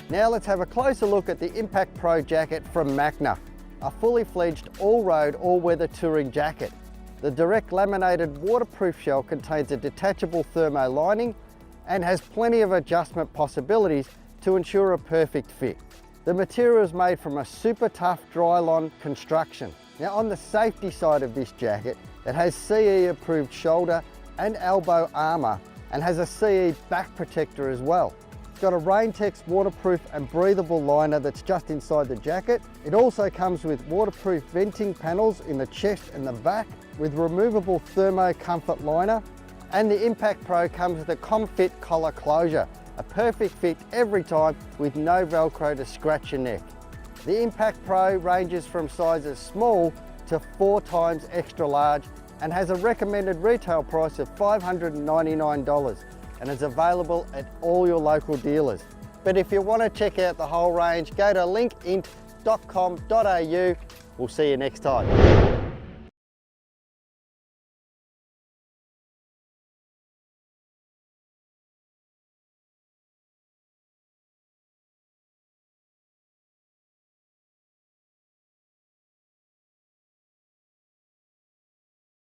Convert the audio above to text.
Now let's have a closer look at the Impact Pro jacket from Macna, a fully fledged all-road, all-weather touring jacket. The direct laminated waterproof shell contains a detachable thermo lining and has plenty of adjustment possibilities to ensure a perfect fit. The material is made from a super tough Drylon construction. Now on the safety side of this jacket, it has CE approved shoulder and elbow armour and has a CE back protector as well. It's got a Rain-Tex waterproof and breathable liner that's just inside the jacket. It also comes with waterproof venting panels in the chest and the back with removable thermo comfort liner, and the Impact Pro comes with a ComFit collar closure, a perfect fit every time with no Velcro to scratch your neck. The Impact Pro ranges from sizes small to 4 times extra large and has a recommended retail price of $599 and is available at all your local dealers. But if you want to check out the whole range, go to linkint.com.au. We'll see you next time.